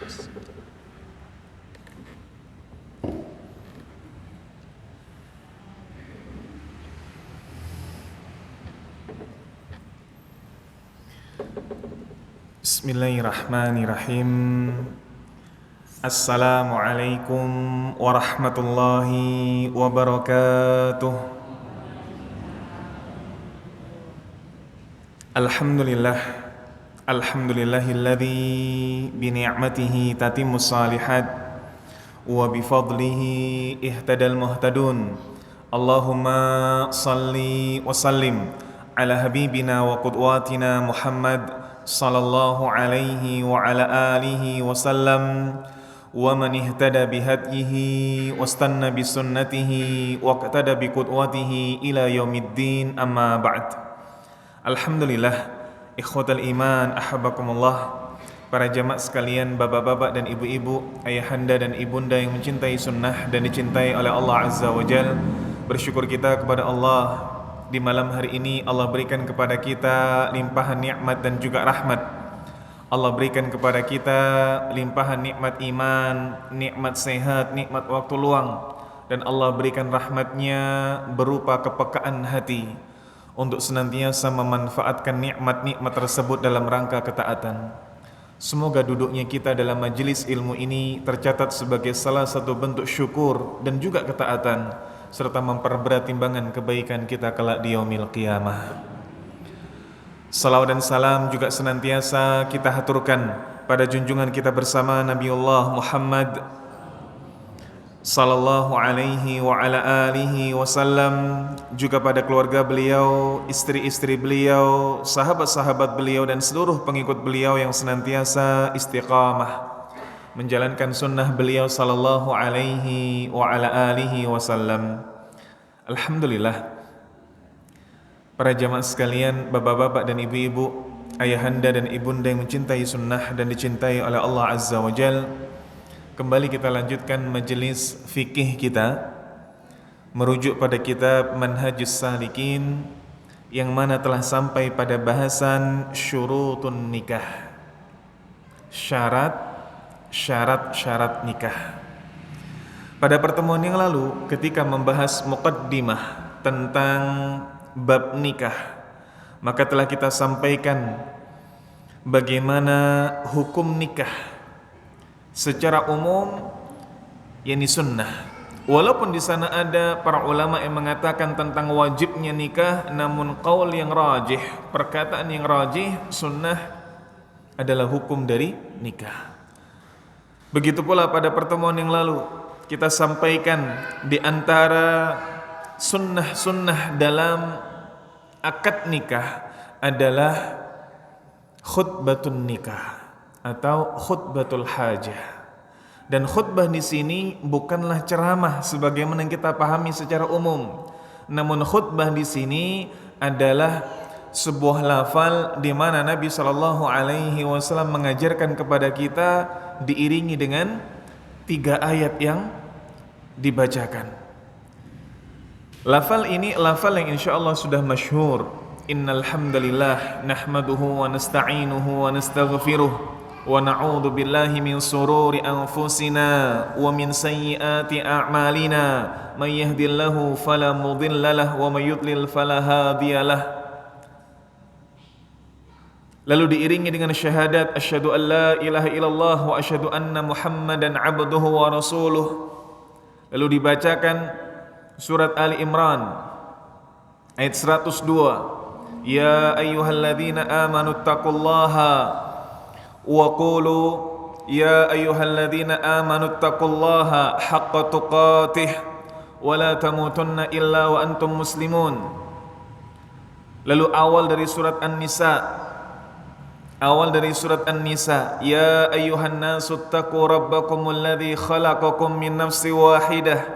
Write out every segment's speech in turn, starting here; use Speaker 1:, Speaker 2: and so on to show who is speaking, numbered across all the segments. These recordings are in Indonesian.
Speaker 1: Bismillahirrahmanirrahim. Assalamualaikum warahmatullahi wabarakatuh. Alhamdulillahilladzi bini'matihi tatimmus salihat wa bifadlihi ihtadal muhtadun. Allahumma salli wa sallim ala habibina wa qudwatina Muhammad sallallahu alaihi wa ala alihi wa sallam wa man ihtada bihadyihi wastanna bisunnatihi wa qtada biqudwatihi ila yaumiddin, amma ba'd. Alhamdulillah, ikhwatal iman, ahabbakumullah, para jamaah sekalian, bapak-bapak dan ibu-ibu, ayahanda dan ibunda yang mencintai sunnah dan dicintai oleh Allah Azza wa Jal. Bersyukur kita kepada Allah, di malam hari ini Allah berikan kepada kita limpahan nikmat dan juga rahmat. Allah berikan kepada kita limpahan nikmat iman, nikmat sehat, nikmat waktu luang, dan Allah berikan rahmatnya berupa kepekaan hati untuk senantiasa memanfaatkan nikmat-nikmat tersebut dalam rangka ketaatan. Semoga duduknya kita dalam majelis ilmu ini tercatat sebagai salah satu bentuk syukur dan juga ketaatan, serta memperberat timbangan kebaikan kita kelak di yaumil qiyamah. Salawat dan salam juga senantiasa kita haturkan pada junjungan kita bersama Nabiullah Muhammad sallallahu alaihi wa ala alihi wasallam, juga pada keluarga beliau, istri-istri beliau, sahabat-sahabat beliau, dan seluruh pengikut beliau yang senantiasa istiqamah menjalankan sunnah beliau sallallahu alaihi wa ala alihi wasallam. Alhamdulillah, para jamaah sekalian, bapak-bapak dan ibu-ibu, ayahanda dan ibunda yang mencintai sunnah dan dicintai oleh Allah Azza wa Jal, kembali kita lanjutkan majelis fikih kita merujuk pada kitab Manhajus Salikin, yang mana telah sampai pada bahasan syurutun nikah, syarat-syarat nikah. Pada pertemuan yang lalu, ketika membahas muqaddimah tentang bab nikah, maka telah kita sampaikan bagaimana hukum nikah secara umum, yakni sunnah. Walaupun di sana ada para ulama yang mengatakan tentang wajibnya nikah, namun qaul yang rajih, perkataan yang rajih, sunnah adalah hukum dari nikah. Begitu pula pada pertemuan yang lalu kita sampaikan di antara sunnah-sunnah dalam akad nikah adalah khutbatun nikah atau khutbatul hajah. Dan khutbah di sini bukanlah ceramah sebagaimana yang kita pahami secara umum, namun khutbah di sini adalah sebuah lafal di mana Nabi sallallahu alaihi wasallam mengajarkan kepada kita diiringi dengan 3 ayat yang dibacakan. Lafal ini lafal yang insyaallah sudah masyhur. Innal hamdalillah nahmaduhu wa nasta'inuhu wa nastaghfiruh wa na'udzu billahi min sururi anfusina wa min sayyiati a'malina may yahdihillahu fala mudilla lahu wa may yudlil fala hadiyalah. Lalu diiringi dengan syahadat asyhadu an la ilaha illallah wa asyhadu anna muhammadan abduhu wa rasuluh. Lalu dibacakan surat Ali Imran ayat 102. Ya ayyuhalladzina amanu taqullaha wa qulu ya ayyuhalladzina amanu taqullaha haqqa tuqatih wa la tamutunna illa wa antum muslimun. Lalu awal dari surat An-Nisa, ya ayyuhan nasu taqu rabbakumul ladzi khalaqakum min nafsin wahidah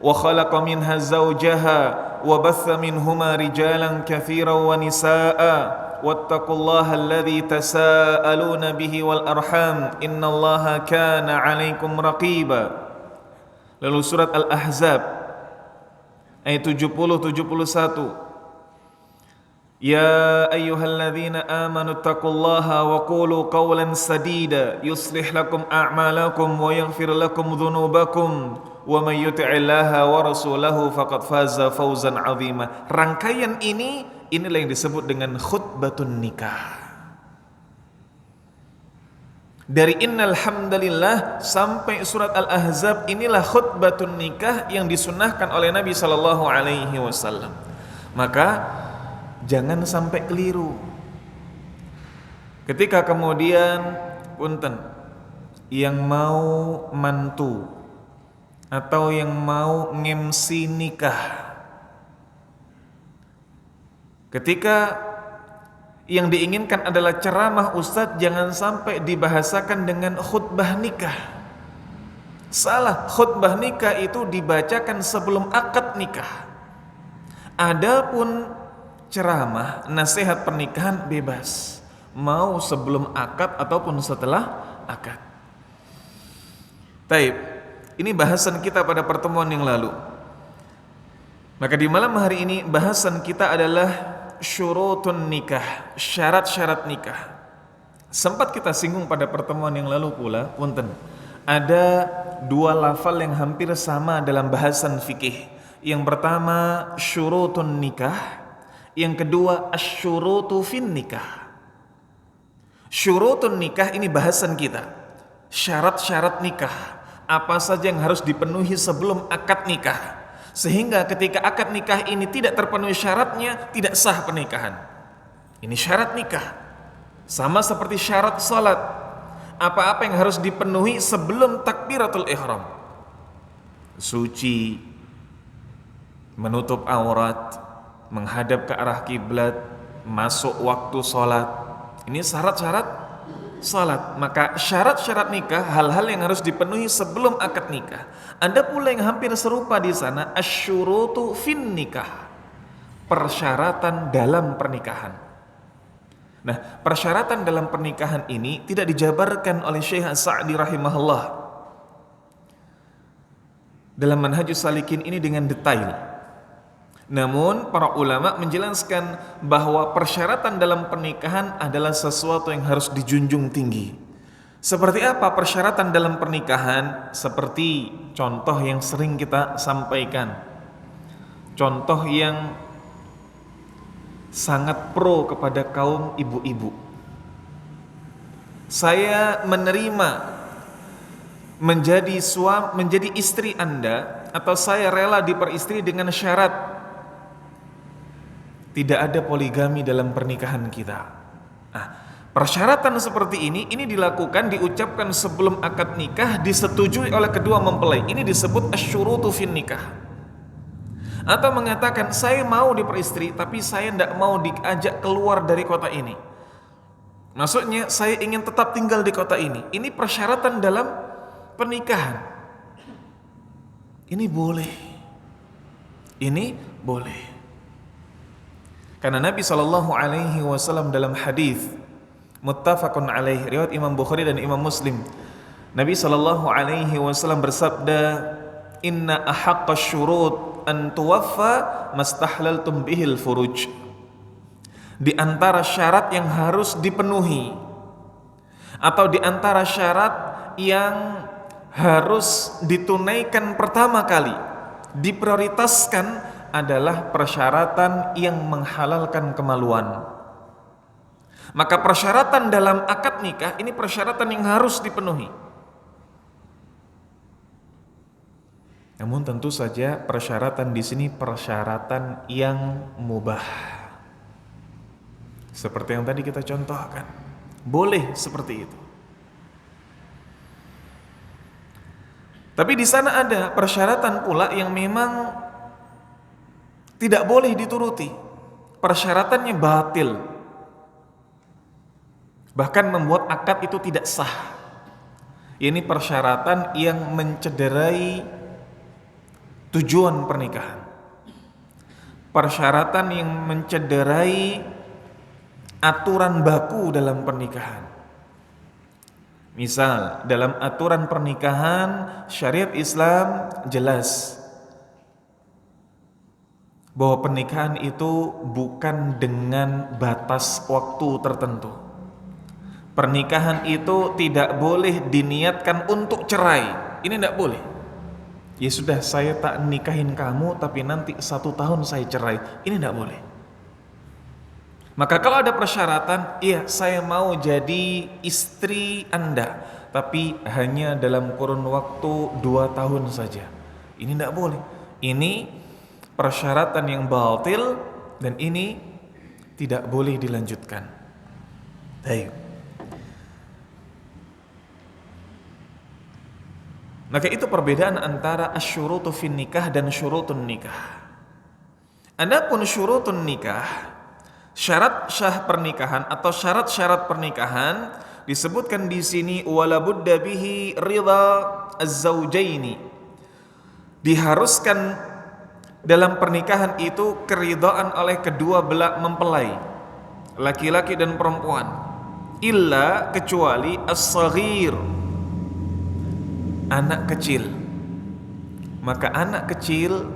Speaker 1: wa khalaqa minha zawjaha wa batha minhuma rijalan katsiran wa nisaa'a wattaqullaha alladzi tasaaluna bihi wal arham innallaha kana 'alaikum raqiba. Lalu surat Al-Ahzab ayat 70-71. يا أيها الذين آمنوا اتقوا الله وقولوا قولا سديدا يصلح لكم أعمالكم ويغفر لكم ذنوبكم ومن يطع الله ورسوله فقد فاز فوزا عظيما. Rangkaian inilah yang disebut dengan khutbatun nikah. Dari innal hamdalillah sampai surat Al-Ahzab, inilah khutbatun nikah yang disunnahkan oleh Nabi sallallahu alaihi wasallam. Maka jangan sampai keliru. Ketika kemudian punten yang mau mantu atau yang mau ngemsi nikah, ketika yang diinginkan adalah ceramah ustadz, jangan sampai dibahasakan dengan khutbah nikah. Salah, khutbah nikah itu dibacakan sebelum akad nikah. Adapun ceramah, nasihat pernikahan bebas, mau sebelum akad ataupun setelah akad. Taib, ini bahasan kita pada pertemuan yang lalu. Maka di malam hari ini bahasan kita adalah syurutun nikah, syarat-syarat nikah. Sempat kita singgung pada pertemuan yang lalu pula, punten, ada dua lafal yang hampir sama dalam bahasan fikih. Yang pertama syurutun nikah, yang kedua asyurutu fin nikah. Syurutun nikah ini bahasan kita, syarat-syarat nikah, apa saja yang harus dipenuhi sebelum akad nikah, sehingga ketika akad nikah ini tidak terpenuhi syaratnya, tidak sah pernikahan. Ini syarat nikah. Sama seperti syarat salat, apa-apa yang harus dipenuhi sebelum takbiratul ihram: suci, menutup aurat, menghadap ke arah kiblat, masuk waktu sholat. Ini syarat-syarat sholat. Maka syarat-syarat nikah, hal-hal yang harus dipenuhi sebelum akad nikah. Ada pula yang hampir serupa di sana, asyurutu fin nikah, persyaratan dalam pernikahan. Nah, persyaratan dalam pernikahan ini tidak dijabarkan oleh Syekh Sa'di rahimahullah dalam Manhajus Salikin ini dengan detail. Namun para ulama menjelaskan bahwa persyaratan dalam pernikahan adalah sesuatu yang harus dijunjung tinggi. Seperti apa persyaratan dalam pernikahan? Seperti contoh yang sering kita sampaikan, contoh yang sangat pro kepada kaum ibu-ibu. Saya menerima menjadi istri Anda, atau saya rela diperistri dengan syarat tidak ada poligami dalam pernikahan kita. Nah, persyaratan seperti ini dilakukan, diucapkan sebelum akad nikah, disetujui oleh kedua mempelai. Ini disebut asyurutu fin nikah. Atau mengatakan saya mau diperistri tapi saya tidak mau diajak keluar dari kota ini. Maksudnya saya ingin tetap tinggal di kota ini. Ini persyaratan dalam pernikahan. Ini boleh. Ini boleh. Karena Nabi SAW dalam hadis muttafaqun alaih, riwayat Imam Bukhari dan Imam Muslim, Nabi SAW bersabda, inna ahaqqa syurut an tuwaffa mastahlaltum bihil furuj. Di antara syarat yang harus dipenuhi, atau di antara syarat yang harus ditunaikan pertama kali, diprioritaskan, adalah persyaratan yang menghalalkan kemaluan. Maka persyaratan dalam akad nikah ini persyaratan yang harus dipenuhi. Namun tentu saja persyaratan di sini persyaratan yang mubah. Seperti yang tadi kita contohkan, boleh seperti itu. Tapi di sana ada persyaratan pula yang memang tidak boleh dituruti, persyaratannya batil, bahkan membuat akad itu tidak sah. Ini persyaratan yang mencederai tujuan pernikahan, persyaratan yang mencederai aturan baku dalam pernikahan. Misal dalam aturan pernikahan syariat Islam jelas, bahwa pernikahan itu bukan dengan batas waktu tertentu. Pernikahan itu tidak boleh diniatkan untuk cerai. Ini tidak boleh. Ya sudah, saya tak nikahin kamu tapi nanti 1 tahun saya cerai. Ini tidak boleh. Maka kalau ada persyaratan, iya saya mau jadi istri Anda, tapi hanya dalam kurun waktu 2 tahun saja. Ini tidak boleh. Ini persyaratan yang batil dan ini tidak boleh dilanjutkan. Baik. Maka itu perbedaan antara asyurutu fin nikah dan syurutun nikah. Adapun syurutun nikah, syarat syah pernikahan atau syarat-syarat pernikahan disebutkan di sini wala budda bihi ridha az-zaujaini. Diharuskan dalam pernikahan itu keridhaan oleh kedua belah mempelai, laki-laki dan perempuan, illa kecuali as-saghir, anak kecil. Maka anak kecil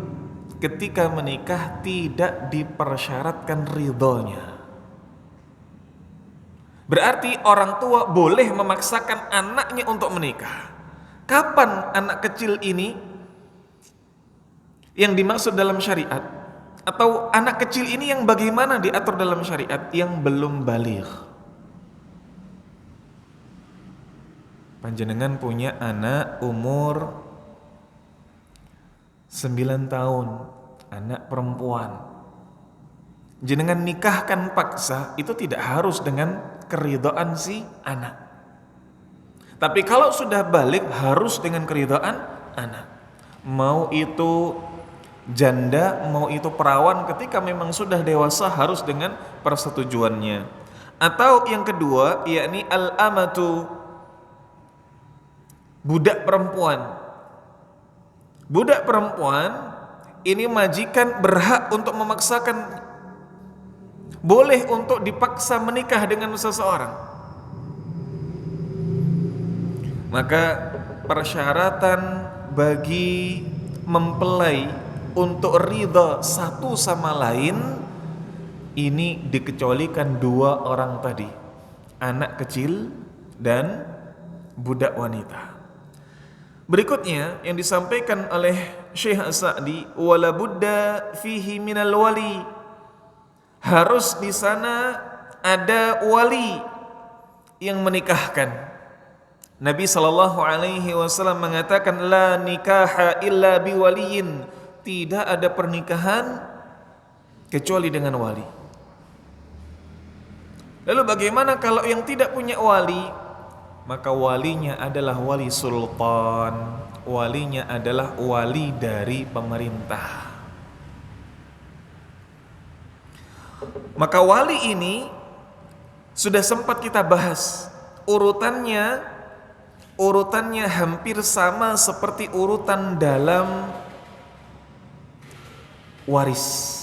Speaker 1: ketika menikah tidak dipersyaratkan ridhonya. Berarti orang tua boleh memaksakan anaknya untuk menikah. Kapan anak kecil ini yang dimaksud dalam syariat? Atau anak kecil ini yang bagaimana diatur dalam syariat? Yang belum baligh. Panjenengan punya anak umur 9 tahun, anak perempuan. Jenengan nikahkan paksa, itu tidak harus dengan keridhaan si anak. Tapi kalau sudah balik harus dengan keridhaan anak. Mau itu janda, mau itu perawan, ketika memang sudah dewasa harus dengan persetujuannya. Atau yang kedua, yakni al-amatu, budak perempuan. Budak perempuan ini majikan berhak untuk memaksakan, boleh untuk dipaksa menikah dengan seseorang. Maka persyaratan bagi mempelai untuk ridha satu sama lain ini dikecualikan 2 orang tadi, anak kecil dan budak wanita. Berikutnya yang disampaikan oleh Syekh As-Sa'di, wala budda fihi minal wali. Harus di sana ada wali yang menikahkan. Nabi sallallahu alaihi wasallam mengatakan la nikaha illa biwaliyin. Tidak ada pernikahan kecuali dengan wali. Lalu bagaimana kalau yang tidak punya wali? Maka walinya adalah wali sultan, walinya adalah wali dari pemerintah. Maka wali ini sudah sempat kita bahas, urutannya hampir sama seperti urutan dalam waris.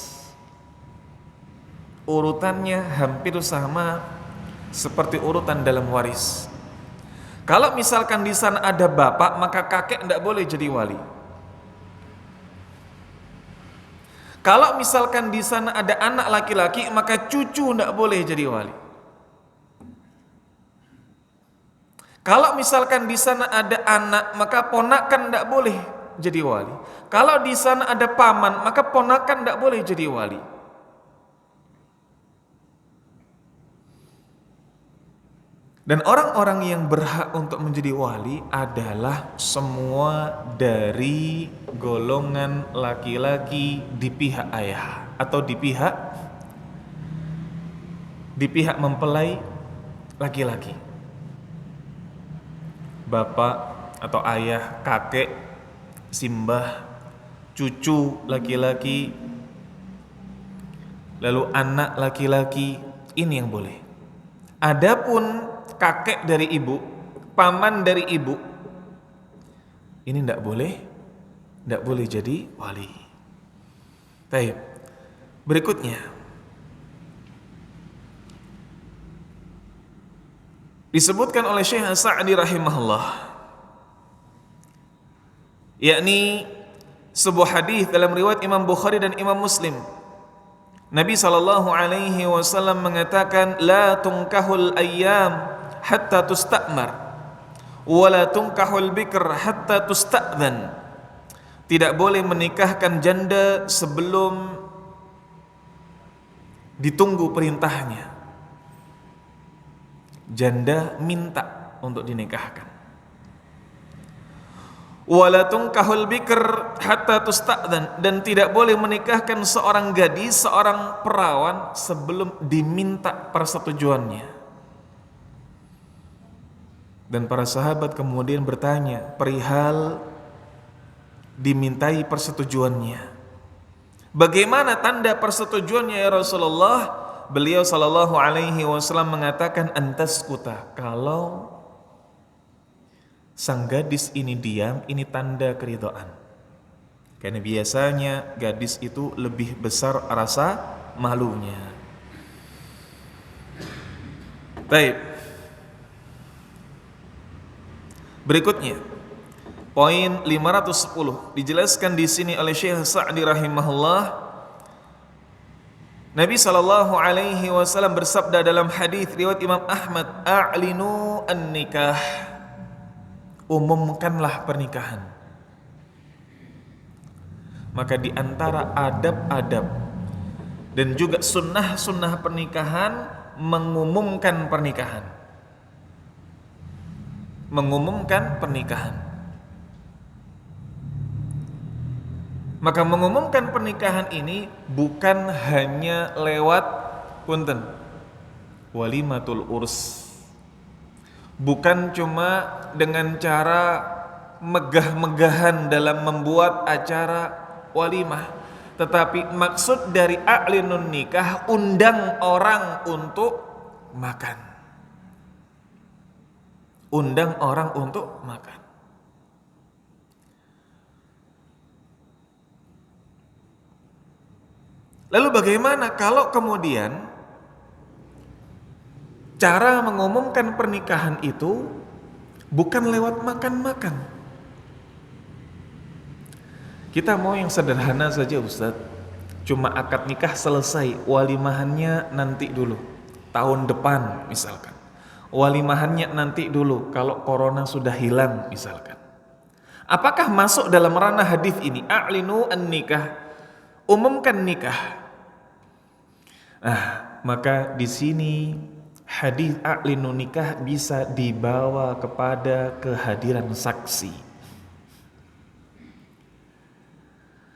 Speaker 1: Urutannya hampir sama seperti urutan dalam waris. Kalau misalkan di sana ada bapak, maka kakek tidak boleh jadi wali. Kalau misalkan di sana ada anak laki-laki, maka cucu tidak boleh jadi wali. Kalau misalkan di sana ada anak, maka ponakan tidak boleh jadi wali. Kalau di sana ada paman, maka ponakan tidak boleh jadi wali. Dan orang-orang yang berhak untuk menjadi wali adalah semua dari golongan laki-laki di pihak ayah atau di pihak mempelai laki-laki. Bapak atau ayah, kakek, simbah, cucu laki-laki, lalu anak laki-laki, ini yang boleh. Adapun kakek dari ibu, paman dari ibu, ini tidak boleh jadi wali. Baik. Berikutnya disebutkan oleh Syekh As-Sa'di rahimahullah, yakni sebuah hadis dalam riwayat Imam Bukhari dan Imam Muslim. Nabi sallallahu alaihi wasallam mengatakan, la tunkahul ayyam hatta tusta'mar wa la tunkahul bikr hatta tusta'dhan. Tidak boleh menikahkan janda sebelum ditunggu perintahnya. Janda minta untuk dinikahkan. Wala tunkahul bikr hatta tusta'dhan, dan tidak boleh menikahkan seorang gadis, seorang perawan sebelum diminta persetujuannya. Dan para sahabat kemudian bertanya perihal dimintai persetujuannya. Bagaimana tanda persetujuannya ya Rasulullah? Beliau sallallahu alaihi wasallam mengatakan, antaskuta, kalau sang gadis ini diam, ini tanda keridhaan. Karena biasanya gadis itu lebih besar rasa malunya. Baik. Berikutnya, poin 510 dijelaskan di sini oleh Syekh Sa'di rahimahullah. Nabi sallallahu alaihi wasallam bersabda dalam hadis riwayat Imam Ahmad, a'linu an-nikah, umumkanlah pernikahan. Maka di antara adab-adab dan juga sunnah-sunnah pernikahan mengumumkan pernikahan. Mengumumkan pernikahan. Maka mengumumkan pernikahan ini bukan hanya lewat punten walimatul urs. Bukan cuma dengan cara megah-megahan dalam membuat acara walimah, tetapi maksud dari a'linun nikah, undang orang untuk makan. Undang orang untuk makan. Lalu bagaimana kalau kemudian cara mengumumkan pernikahan itu bukan lewat makan-makan? Kita mau yang sederhana saja Ustadz, cuma akad nikah selesai, walimahannya nanti dulu, tahun depan misalkan. Walimahannya nanti dulu kalau corona sudah hilang misalkan. Apakah masuk dalam ranah hadis ini? A'linu an-nikah, umumkan nikah. Nah, maka di sini hadis a'linu nikah bisa dibawa kepada kehadiran saksi.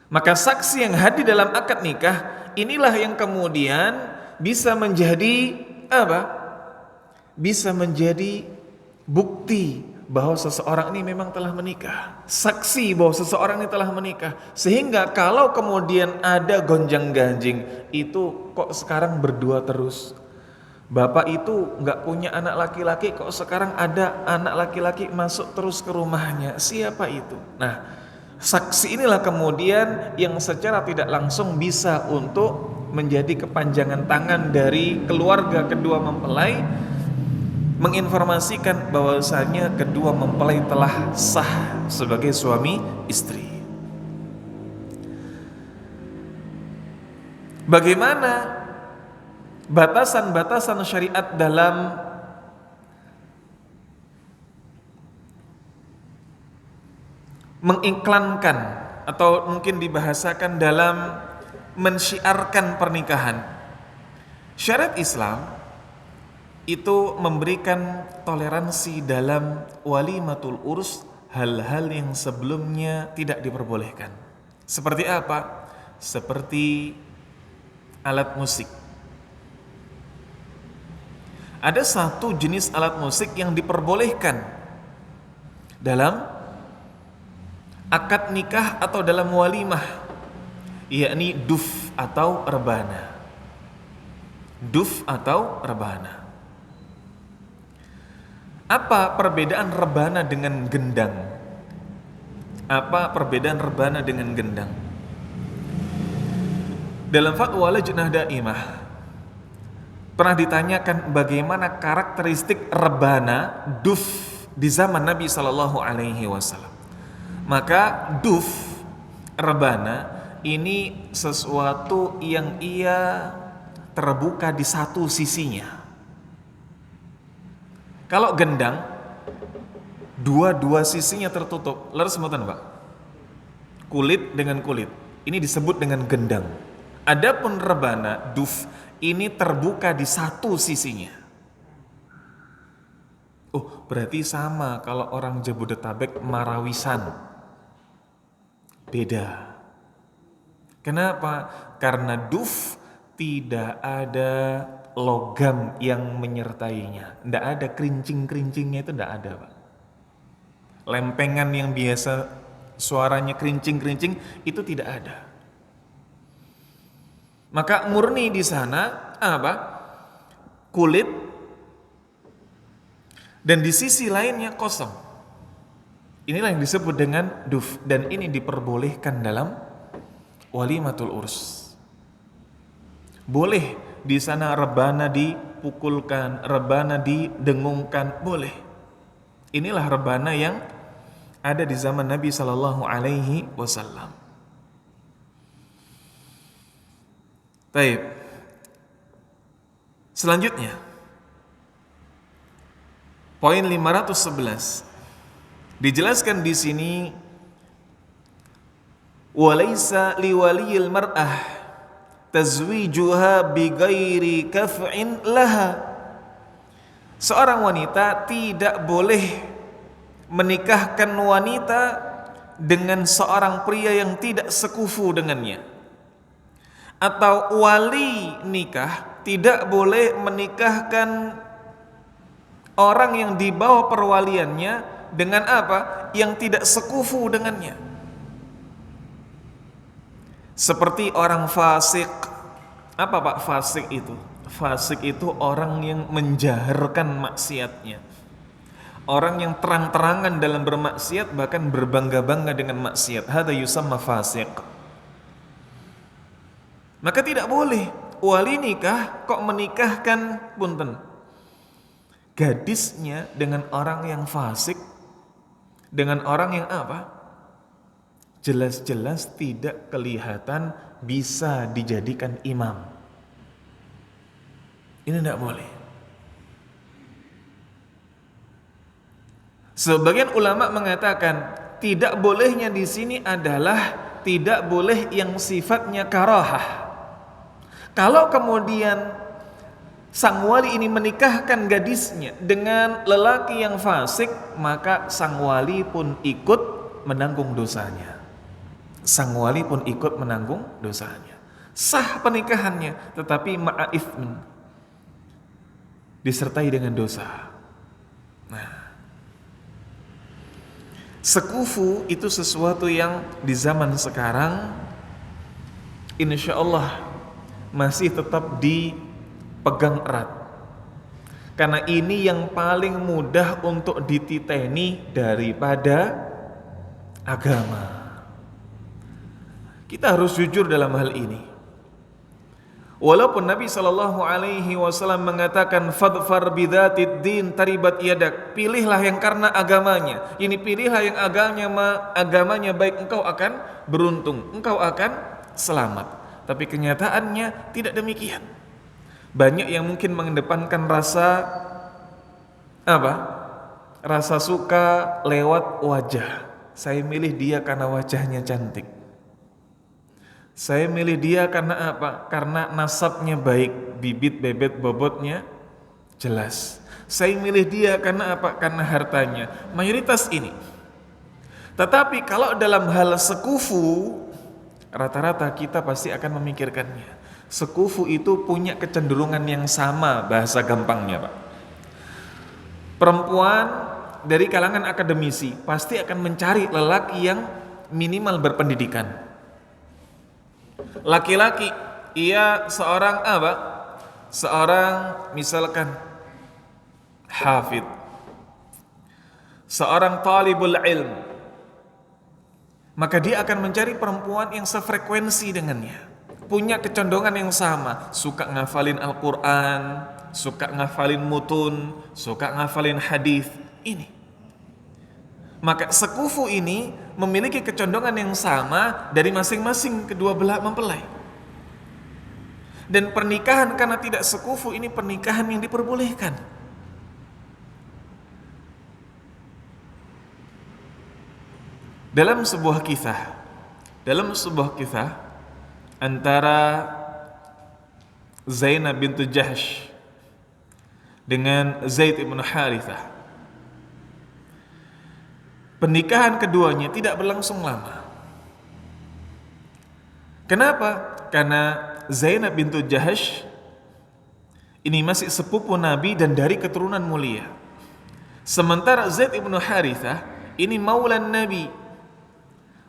Speaker 1: Maka saksi yang hadir dalam akad nikah inilah yang kemudian bisa menjadi apa? Bisa menjadi bukti bahwa seseorang ini memang telah menikah. Saksi bahwa seseorang ini telah menikah. Sehingga kalau kemudian ada gonjang-ganjing, itu kok sekarang berdua terus. Bapak itu nggak punya anak laki-laki, kok sekarang ada anak laki-laki masuk terus ke rumahnya. Siapa itu? Nah, saksi inilah kemudian yang secara tidak langsung bisa untuk menjadi kepanjangan tangan dari keluarga kedua mempelai, menginformasikan bahwasanya kedua mempelai telah sah sebagai suami istri. Bagaimana batasan-batasan syariat dalam mengiklankan atau mungkin dibahasakan dalam mensyiarkan pernikahan? Syariat Islam itu memberikan toleransi dalam walimatul urs, hal-hal yang sebelumnya tidak diperbolehkan. Seperti apa? Seperti alat musik. Ada satu jenis alat musik yang diperbolehkan dalam akad nikah atau dalam walimah, yakni duf atau rebana. Duf atau rebana. Apa perbedaan rebana dengan gendang? Apa perbedaan rebana dengan gendang? Dalam fatwa Lajnah Daimah pernah ditanyakan bagaimana karakteristik rebana duf di zaman Nabi sallallahu alaihi wasallam. Maka duf rebana ini sesuatu yang ia terbuka di satu sisinya. Kalau gendang, dua sisinya tertutup. Leres mboten, Pak? Kulit dengan kulit. Ini disebut dengan gendang. Adapun rebana, duf, ini terbuka di satu sisinya. Oh, berarti sama kalau orang Jabodetabek marawisan. Beda. Kenapa? Karena duf tidak ada logam yang menyertainya. Tidak ada kerincing-kerincingnya, itu tidak ada, Pak. Lempengan yang biasa suaranya kerincing-kerincing itu tidak ada. Maka murni di sana apa? Kulit, dan di sisi lainnya kosong. Inilah yang disebut dengan duf, dan ini diperbolehkan dalam walimatul urs. Boleh di sana rebana dipukulkan, rebana didengungkan, boleh. Inilah rebana yang ada di zaman Nabi Sallallahu Alaihi Wasallam. Baik. Selanjutnya, poin 511 dijelaskan di sini, walaysa liwaliyil mar'ah tazwijuha bighairi kaf'in laha. Seorang wanita tidak boleh menikahkan wanita dengan seorang pria yang tidak sekufu dengannya. Atau wali nikah tidak boleh menikahkan orang yang di bawah perwaliannya dengan apa? Yang tidak sekufu dengannya. Seperti orang fasik. Apa Pak fasik itu? Fasik itu orang yang menjaharkan maksiatnya. Orang yang terang-terangan dalam bermaksiat, bahkan berbangga-bangga dengan maksiat. Hadza yusamma fasik. Maka tidak boleh wali nikah kok menikahkan punten gadisnya dengan orang yang fasik, dengan orang yang apa? Jelas-jelas tidak kelihatan bisa dijadikan imam. Ini tidak boleh. Sebagian ulama mengatakan tidak bolehnya di sini adalah tidak boleh yang sifatnya karahah. Kalau kemudian sang wali ini menikahkan gadisnya dengan lelaki yang fasik, maka sang wali pun ikut menanggung dosanya. Sang wali pun ikut menanggung dosanya. Sah pernikahannya, tetapi ma'aifmin, disertai dengan dosa. Nah, sekufu itu sesuatu yang di zaman sekarang insya Allah masih tetap dipegang erat. Karena ini yang paling mudah untuk dititeni daripada agama. Kita harus jujur dalam hal ini. Walaupun Nabi Shallallahu Alaihi Wasallam mengatakan fadfar bidzatid din taribat yadak, pilihlah yang karena agamanya. Ini pilihlah yang agamanya baik, engkau akan beruntung, engkau akan selamat. Tapi kenyataannya tidak demikian. Banyak yang mungkin mengedepankan rasa apa? Rasa suka lewat wajah. Saya milih dia karena wajahnya cantik. Saya milih dia karena apa? Karena nasabnya baik, bibit bebet bobotnya jelas. Saya milih dia karena apa? Karena hartanya. Mayoritas ini. Tetapi kalau dalam hal sekufu, rata-rata kita pasti akan memikirkannya. Sekufu itu punya kecenderungan yang sama, bahasa gampangnya Pak. Perempuan dari kalangan akademisi pasti akan mencari lelaki yang minimal berpendidikan. Laki-laki, ia seorang apa? Seorang misalkan hafid, seorang talibul ilm, maka dia akan mencari perempuan yang sefrekuensi dengannya, punya kecenderungan yang sama, suka ngafalin Al-Quran, suka ngafalin mutun, suka ngafalin hadis. Ini Maka sekufu ini memiliki kecondongan yang sama dari masing-masing kedua belah mempelai. Dan pernikahan karena tidak sekufu ini pernikahan yang diperbolehkan. Dalam sebuah kisah antara Zainab bintu Jahsh dengan Zaid ibn Harithah, pernikahan keduanya tidak berlangsung lama. Kenapa? Karena Zainab bintu Jahsh ini masih sepupu Nabi dan dari keturunan mulia. Sementara Zaid ibn Harithah ini maulan Nabi,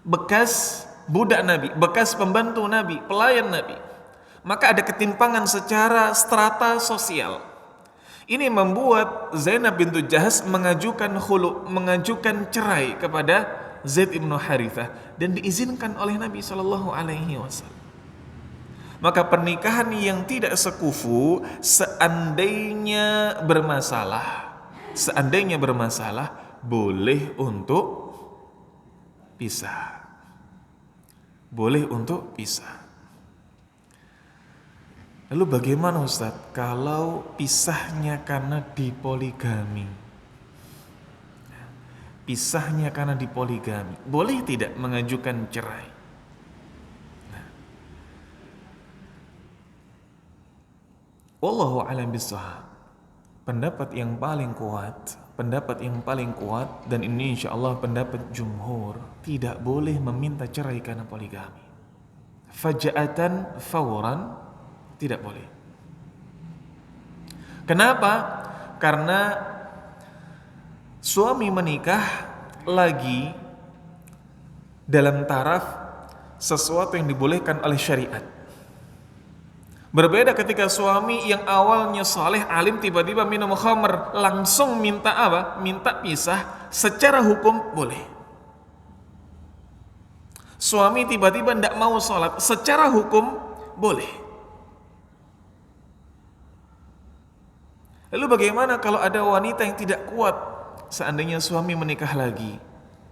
Speaker 1: bekas budak Nabi, bekas pembantu Nabi, pelayan Nabi. Maka ada ketimpangan secara strata sosial. Ini membuat Zainab bintu Jahsh mengajukan khulu, mengajukan cerai kepada Zaid ibn Harithah dan diizinkan oleh Nabi SAW. Maka pernikahan yang tidak sekufu seandainya bermasalah boleh untuk pisah. Boleh untuk pisah. Lalu bagaimana Ustaz kalau pisahnya karena dipoligami? Pisahnya karena dipoligami, boleh tidak mengajukan cerai? Wallahu a'lam bishawab. Pendapat yang paling kuat dan ini insyaallah pendapat jumhur, tidak boleh meminta cerai karena poligami. Faja'atan fawran, tidak boleh. Kenapa? Karena suami menikah lagi dalam taraf sesuatu yang dibolehkan oleh syariat. Berbeda ketika suami yang awalnya saleh, alim, tiba-tiba minum khamr, langsung minta apa? Minta pisah, secara hukum boleh. Suami tiba-tiba tidak mau sholat, secara hukum boleh. Lalu bagaimana kalau ada wanita yang tidak kuat seandainya suami menikah lagi?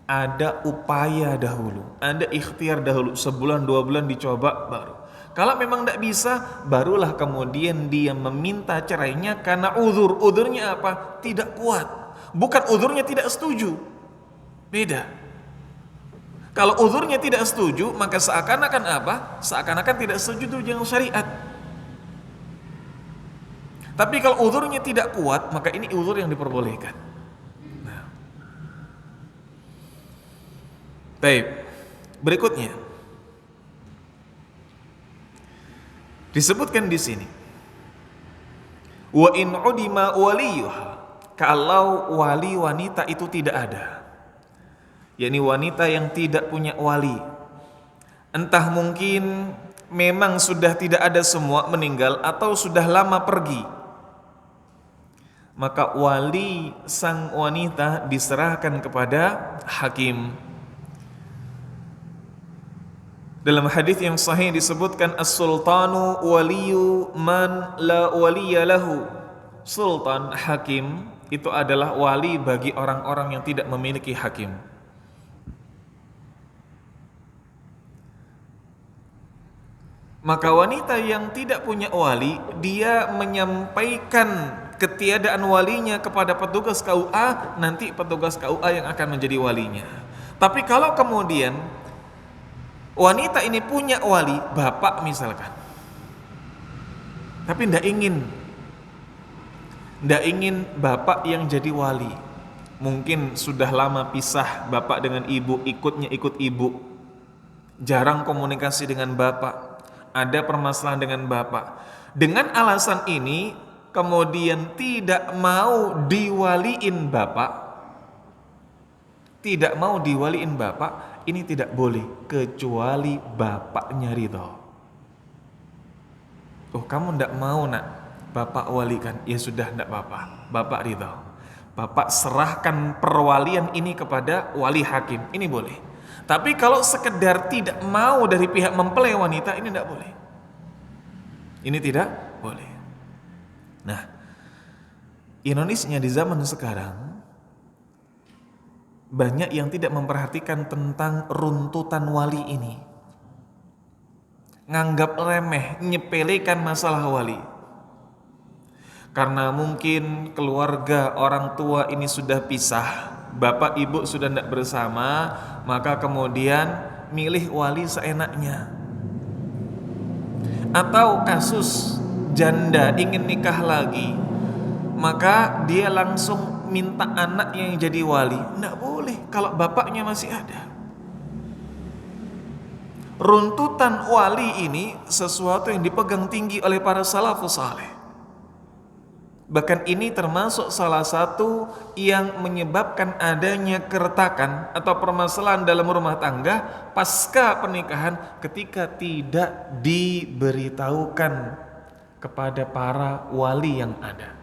Speaker 1: Ada upaya dahulu, ada ikhtiar dahulu, sebulan 2 bulan dicoba baru. Kalau memang tidak bisa, barulah kemudian dia meminta cerainya karena uzur. Uzurnya apa? Tidak kuat. Bukan uzurnya tidak setuju. Beda. Kalau uzurnya tidak setuju, maka seakan-akan apa? Seakan-akan tidak setuju dengan syariat. Tapi kalau uzurnya tidak kuat, maka ini uzur yang diperbolehkan. Nah. Baik. Berikutnya disebutkan di sini, wa in udima waliyuha, kalau wali wanita itu tidak ada, yakni wanita yang tidak punya wali, entah mungkin memang sudah tidak ada semua meninggal atau sudah lama pergi, maka wali sang wanita diserahkan kepada hakim. Dalam hadis yang sahih disebutkan as-sultanu waliyu man la waliya lahu. Sultan, hakim itu adalah wali bagi orang-orang yang tidak memiliki hakim. Maka wanita yang tidak punya wali, dia menyampaikan ketiadaan walinya kepada petugas KUA, nanti petugas KUA yang akan menjadi walinya. Tapi kalau kemudian wanita ini punya wali, bapak misalkan, tapi tidak ingin bapak yang jadi wali. Mungkin sudah lama pisah bapak dengan ibu, ikutnya ikut ibu, jarang komunikasi dengan bapak, ada permasalahan dengan bapak. Dengan alasan ini kemudian tidak mau diwaliin bapak, ini tidak boleh kecuali bapaknya ridho. Oh, kamu tidak mau nak bapak walikan? Ya sudah, tidak apa-apa, bapak ridho. Bapak serahkan perwalian ini kepada wali hakim, ini boleh. Tapi kalau sekedar tidak mau dari pihak mempelai wanita, ini tidak boleh. Ini tidak boleh. Nah, ironisnya di zaman sekarang banyak yang tidak memperhatikan tentang runtutan wali ini. Nganggap remeh, nyepelekan masalah wali. Karena mungkin keluarga orang tua ini sudah pisah, bapak ibu sudah tidak bersama, maka kemudian milih wali seenaknya. Atau kasus janda ingin nikah lagi, maka dia langsung minta anak yang jadi wali. Tidak boleh kalau bapaknya masih ada. Runtutan wali ini sesuatu yang dipegang tinggi oleh para salafus saleh. Bahkan ini termasuk salah satu yang menyebabkan adanya keretakan atau permasalahan dalam rumah tangga pasca pernikahan ketika tidak diberitahukan kepada para wali yang ada.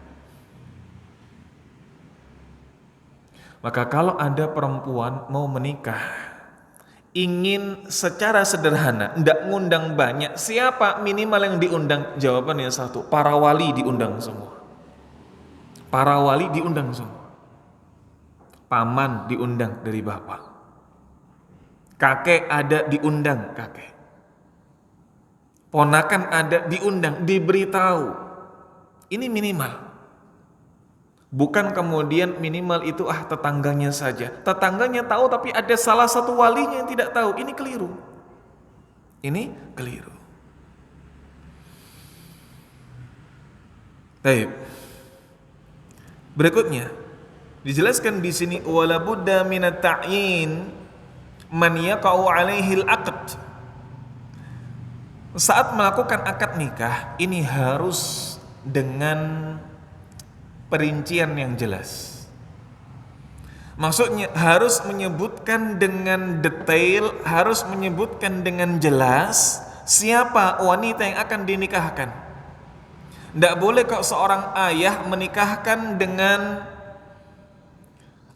Speaker 1: Maka kalau ada perempuan mau menikah, ingin secara sederhana, tidak ngundang banyak, siapa minimal yang diundang? Jawabannya satu, para wali diundang semua. Para wali diundang semua. Paman diundang dari bapak. Kakek ada diundang kakek. Ponakan ada diundang, diberitahu. Ini minimal. Bukan kemudian minimal itu tetangganya saja. Tetangganya tahu tapi ada salah satu walinya yang tidak tahu. Ini keliru. Ini keliru. Baik. Berikutnya dijelaskan di sini wala budda minat ta'yin man yaqa'u 'alaihi al-'aqd. Saat melakukan akad nikah ini harus dengan perincian yang jelas. Maksudnya harus menyebutkan dengan detail, harus menyebutkan dengan jelas siapa wanita yang akan dinikahkan. Tidak boleh kok seorang ayah menikahkan dengan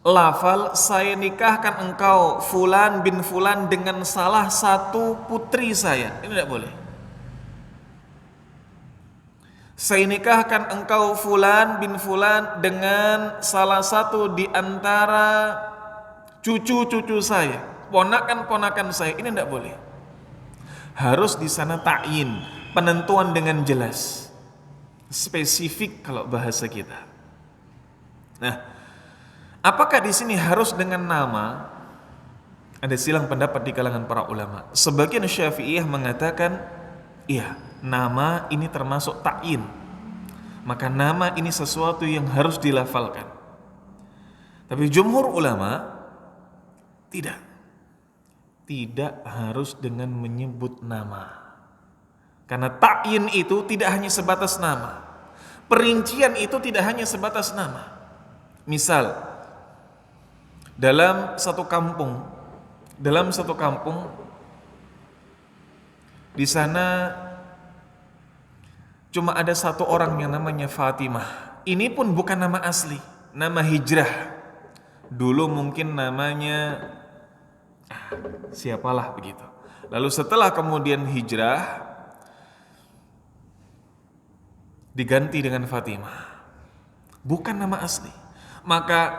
Speaker 1: lafal saya nikahkan engkau fulan bin fulan dengan salah satu putri saya. Ini tidak boleh. Saya nikahkan engkau fulan bin fulan dengan salah satu di antara cucu-cucu saya, ponakan-ponakan saya. Ini tidak boleh. Harus di sana ta'yin, penentuan dengan jelas. Spesifik kalau bahasa kita. Nah, apakah di sini harus dengan nama? Ada silang pendapat di kalangan para ulama. Sebagian Syafi'iyah mengatakan, iya, nama ini termasuk ta'yin. Maka nama ini sesuatu yang harus dilafalkan. Tapi jumhur ulama tidak. Tidak harus dengan menyebut nama. Karena ta'yin itu tidak hanya sebatas nama. Perincian itu tidak hanya sebatas nama. Misal, dalam satu kampung di sana cuma ada satu orang yang namanya Fatimah. Ini pun bukan nama asli, nama hijrah. Dulu mungkin namanya siapalah begitu. Lalu setelah kemudian hijrah diganti dengan Fatimah, bukan nama asli. Maka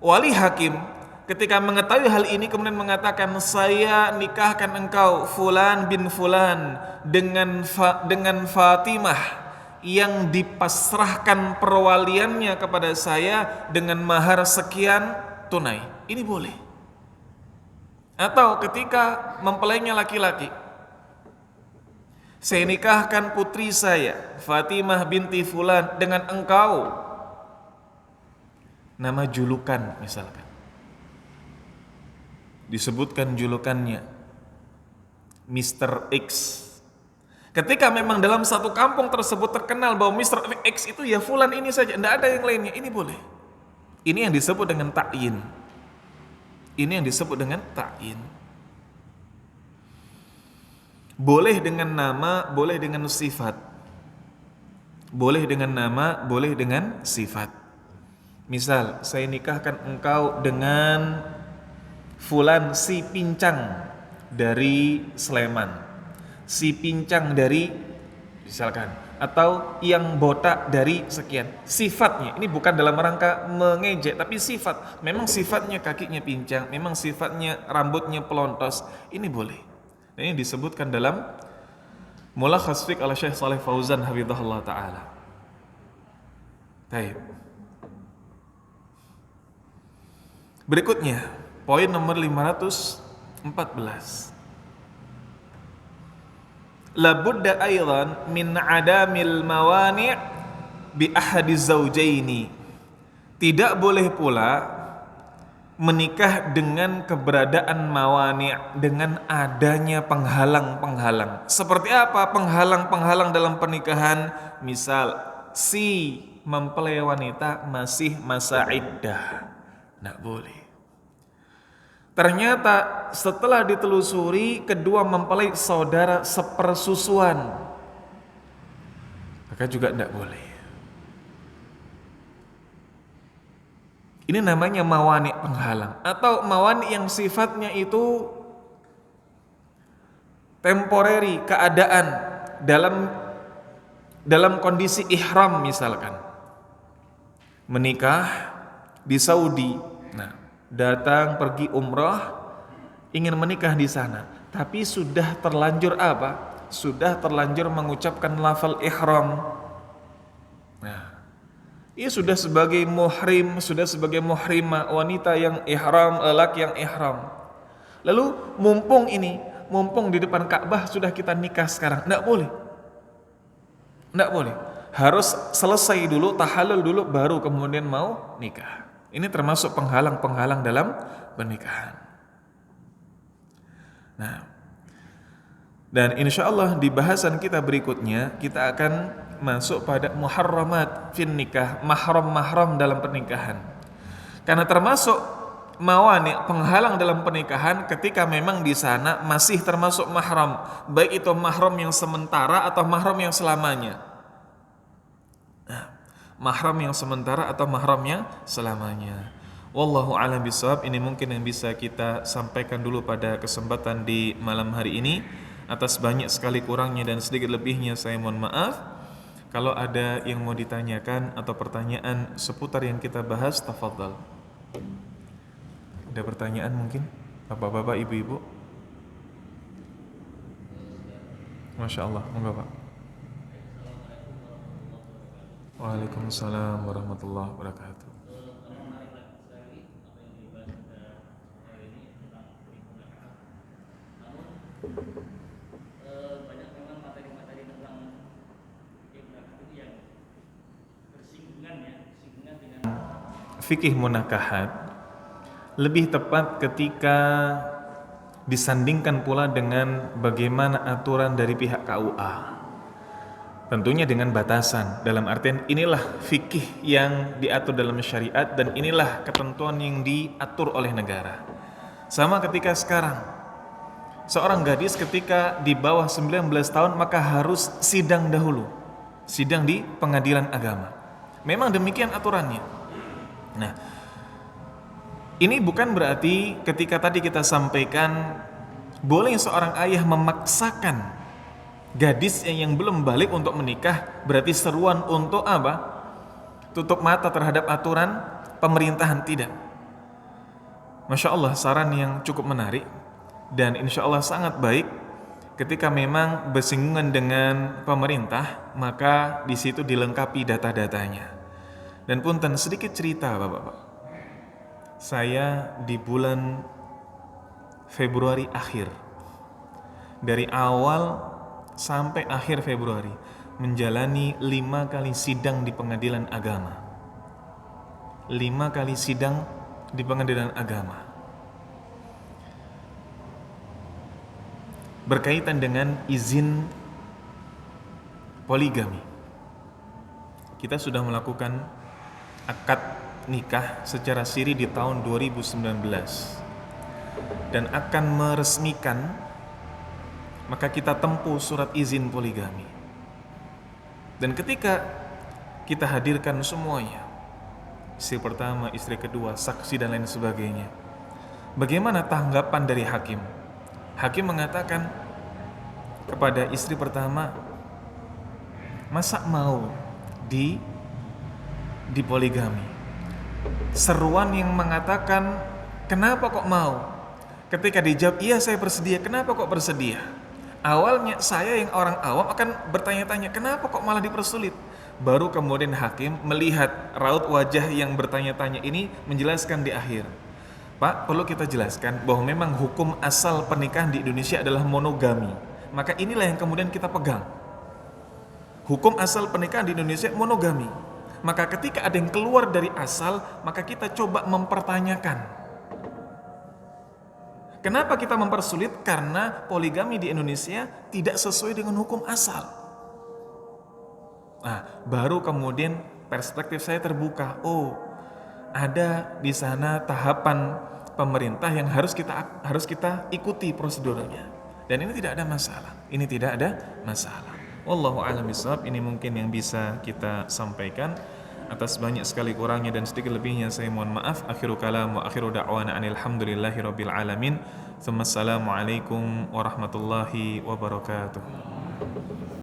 Speaker 1: wali hakim ketika mengetahui hal ini kemudian mengatakan saya nikahkan engkau fulan bin fulan dengan Fatimah yang dipasrahkan perwaliannya kepada saya dengan mahar sekian tunai. Ini boleh. Atau ketika mempelainya laki-laki, saya nikahkan putri saya Fatimah binti fulan dengan engkau, nama julukan misalkan, disebutkan julukannya Mr. X. Ketika memang dalam satu kampung tersebut terkenal bahwa Mr. X itu ya fulan ini saja, tidak ada yang lainnya, ini boleh. Ini yang disebut dengan ta'yin. Ini yang disebut dengan ta'yin. Boleh dengan nama, boleh dengan sifat. Boleh dengan nama, boleh dengan sifat. Misal, saya nikahkan engkau dengan fulan si pincang dari Sleman, si pincang dari misalkan, atau yang botak dari sekian. Sifatnya, ini bukan dalam rangka mengejek, tapi sifat. Memang sifatnya kakinya pincang, memang sifatnya rambutnya pelontos, ini boleh. Dan ini disebutkan dalam Mulakhas Fiqh ala Syekh Shalih Fauzan hafizahullah ta'ala. Baik. Berikutnya, poin nomor 514. Labudda aidan min adamil mawani' bi ahadi zawjaini. Tidak boleh pula menikah dengan keberadaan mawani', dengan adanya penghalang-penghalang. Seperti apa penghalang-penghalang dalam pernikahan? Misal si mempelai wanita masih masa iddah, tidak boleh. Ternyata setelah ditelusuri kedua mempelai saudara sepersusuan, maka juga tidak boleh. Ini namanya mawani penghalang, atau mawani yang sifatnya itu temporary, keadaan dalam kondisi ihram, misalkan menikah di Saudi. Nah, datang pergi umrah, ingin menikah di sana, tapi sudah terlanjur apa? Sudah terlanjur mengucapkan lafal ihram. Nah, ia sudah sebagai muhrim, sudah sebagai muhrimah, wanita yang ihram, lelaki yang ihram. Lalu mumpung di depan Ka'bah sudah kita nikah sekarang, tidak boleh. Tidak boleh. Harus selesai dulu, tahallul dulu, baru kemudian mau nikah. Ini termasuk penghalang-penghalang dalam pernikahan. Nah, dan insya Allah di bahasan kita berikutnya kita akan masuk pada muharramat fin nikah, mahram-mahram dalam pernikahan. Karena termasuk mawani, penghalang dalam pernikahan ketika memang di sana masih termasuk mahram, baik itu mahram yang sementara atau mahram yang selamanya. Mahram yang sementara atau mahram yang selamanya. Wallahu a'lam bishawab. Ini mungkin yang bisa kita sampaikan dulu pada kesempatan di malam hari ini. Atas banyak sekali kurangnya dan sedikit lebihnya saya mohon maaf. Kalau ada yang mau ditanyakan atau pertanyaan seputar yang kita bahas, tafadhal. Ada pertanyaan mungkin? Bapak-bapak, ibu-ibu? Masya Allah, monggo Pak. Waalaikumsalam warahmatullahi wabarakatuh.
Speaker 2: Banyak memang materi-materi tentang itu yang bersinggungan dengan
Speaker 1: fikih munakahat, lebih tepat ketika disandingkan pula dengan bagaimana aturan dari pihak KUA. Tentunya dengan batasan, dalam artian inilah fikih yang diatur dalam syariat dan inilah ketentuan yang diatur oleh negara. Sama ketika sekarang, seorang gadis ketika di bawah 19 tahun maka harus sidang dahulu, sidang di pengadilan agama. Memang demikian aturannya. Nah, ini bukan berarti ketika tadi kita sampaikan boleh seorang ayah memaksakan gadisnya yang belum balik untuk menikah, berarti seruan untuk apa? Tutup mata terhadap aturan pemerintahan, tidak. Masya Allah, saran yang cukup menarik dan insya Allah sangat baik. Ketika memang bersinggungan dengan pemerintah, maka di situ dilengkapi data-datanya. Dan punten sedikit cerita Bapak-bapak. Saya di bulan Februari akhir, dari awal sampai akhir Februari menjalani 5 kali sidang di pengadilan agama. 5 kali sidang di pengadilan agama berkaitan dengan izin poligami. Kita sudah melakukan akad nikah secara siri di tahun 2019 dan akan meresmikan, maka kita tempuh surat izin poligami. Dan ketika kita hadirkan semuanya, istri pertama, istri kedua, saksi dan lain sebagainya, bagaimana tanggapan dari hakim? Hakim mengatakan kepada istri pertama, masa mau di poligami? Seruan yang mengatakan, kenapa kok mau? Ketika dijawab, iya saya bersedia, kenapa kok bersedia? Awalnya saya yang orang awam akan bertanya-tanya, kenapa kok malah dipersulit? Baru kemudian hakim melihat raut wajah yang bertanya-tanya ini menjelaskan di akhir. Pak, perlu kita jelaskan bahwa memang hukum asal pernikahan di Indonesia adalah monogami. Maka inilah yang kemudian kita pegang. Hukum asal pernikahan di Indonesia monogami. Maka ketika ada yang keluar dari asal, maka kita coba mempertanyakan. Kenapa kita mempersulit? Karena poligami di Indonesia tidak sesuai dengan hukum asal. Nah, baru kemudian perspektif saya terbuka. Oh, ada di sana tahapan pemerintah yang harus kita ikuti prosedurnya. Dan ini tidak ada masalah. Ini tidak ada masalah. Wallahu a'lam bishawab. Ini mungkin yang bisa kita sampaikan. Atas banyak sekali kurangnya dan sedikit lebihnya saya mohon maaf. Akhiru kalam wa akhiru da'wana anil hamdulillahi rabbil alamin. Assalamualaikum warahmatullahi wabarakatuh.